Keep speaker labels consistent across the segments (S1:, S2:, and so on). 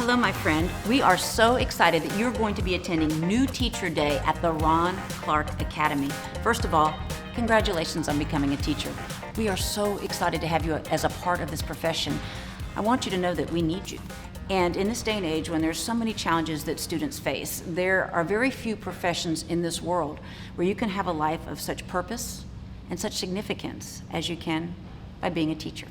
S1: Hello, my friend. We are so excited that you're going to be attending New Teacher Day at the Ron Clark Academy. First of all, congratulations on becoming a teacher. We are so excited to have you as a part of this profession. I want you to know that we need you. And in this day and age, when there's so many challenges that students face, there are very few professions in this world where you can have a life of such purpose and such significance as you can by being a teacher.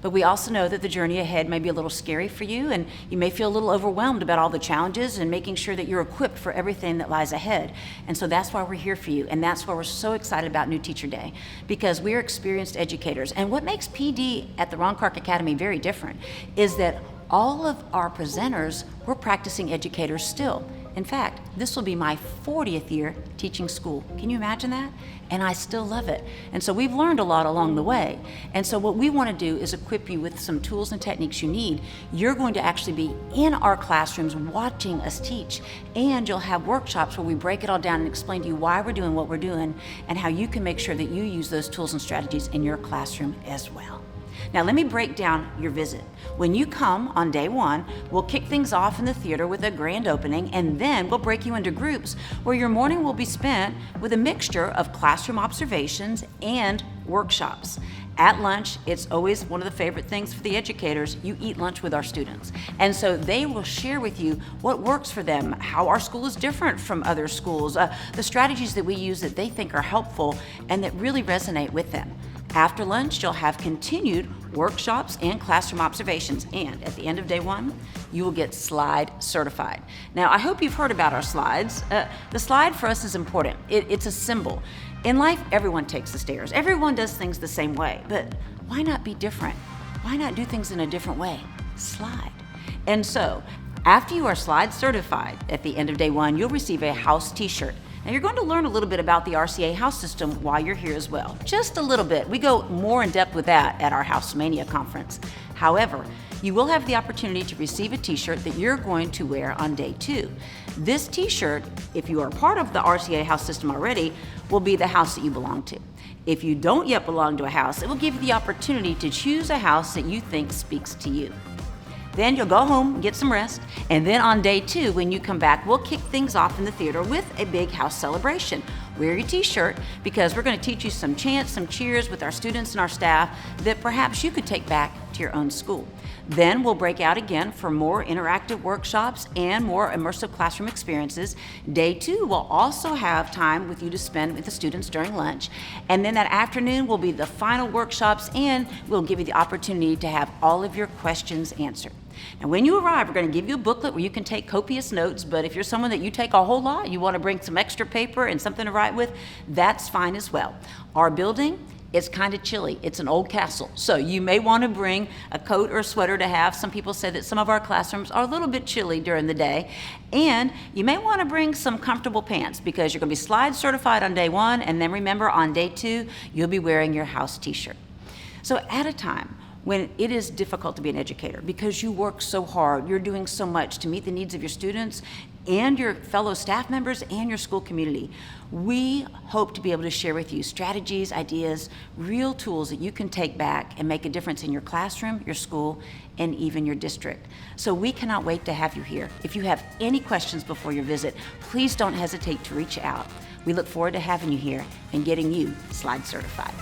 S1: But we also know that the journey ahead may be a little scary for you, and you may feel a little overwhelmed about all the challenges and making sure that you're equipped for everything that lies ahead. And so that's why we're here for you, and that's why we're so excited about New Teacher Day, because we're experienced educators. And what makes PD at the Ron Clark Academy very different is that all of our presenters were practicing educators still. In fact, this will be my 40th year teaching school. Can you imagine that? And I still love it. And so we've learned a lot along the way. And so what we want to do is equip you with some tools and techniques you need. You're going to actually be in our classrooms watching us teach. And you'll have workshops where we break it all down and explain to you why we're doing what we're doing and how you can make sure that you use those tools and strategies in your classroom as well. Now let me break down your visit. When you come on day one, we'll kick things off in the theater with a grand opening, and then we'll break you into groups where your morning will be spent with a mixture of classroom observations and workshops. At lunch, it's always one of the favorite things for the educators. You eat lunch with our students. And so they will share with you what works for them, how our school is different from other schools, the strategies that we use that they think are helpful and that really resonate with them. After lunch, you'll have continued workshops and classroom observations, and at the end of day one, you will get slide certified. Now, I hope you've heard about our slides. The slide for us is important. It's a symbol. In life, everyone takes the stairs. Everyone does things the same way, but why not be different? Why not do things in a different way? Slide. And so, after you are slide certified at the end of day one, you'll receive a house t-shirt. Now you're going to learn a little bit about the RCA house system while you're here as well. Just a little bit. We go more in depth with that at our House Mania conference. However, you will have the opportunity to receive a t-shirt that you're going to wear on day two. This t-shirt, if you are part of the RCA house system already, will be the house that you belong to. If you don't yet belong to a house, it will give you the opportunity to choose a house that you think speaks to you. Then you'll go home, get some rest, and then on day two, when you come back, we'll kick things off in the theater with a big house celebration. Wear your t-shirt because we're going to teach you some chants, some cheers with our students and our staff that perhaps you could take back to your own school. Then we'll break out again for more interactive workshops and more immersive classroom experiences. Day two will also have time with you to spend with the students during lunch. And then that afternoon will be the final workshops, and we'll give you the opportunity to have all of your questions answered. Now when you arrive, we're going to give you a booklet where you can take copious notes, but if you're someone that you take a whole lot, you want to bring some extra paper and something to write with, that's fine as well. Our building, it's kind of chilly. It's an old castle. So you may want to bring a coat or a sweater to have. Some people say that some of our classrooms are a little bit chilly during the day. And you may want to bring some comfortable pants because you're going to be slide certified on day one. And then remember, on day two, you'll be wearing your house t-shirt. So at a time when it is difficult to be an educator because you work so hard, you're doing so much to meet the needs of your students and your fellow staff members and your school community, we hope to be able to share with you strategies, ideas, real tools that you can take back and make a difference in your classroom, your school, and even your district. So we cannot wait to have you here. If you have any questions before your visit, please don't hesitate to reach out. We look forward to having you here and getting you slide certified.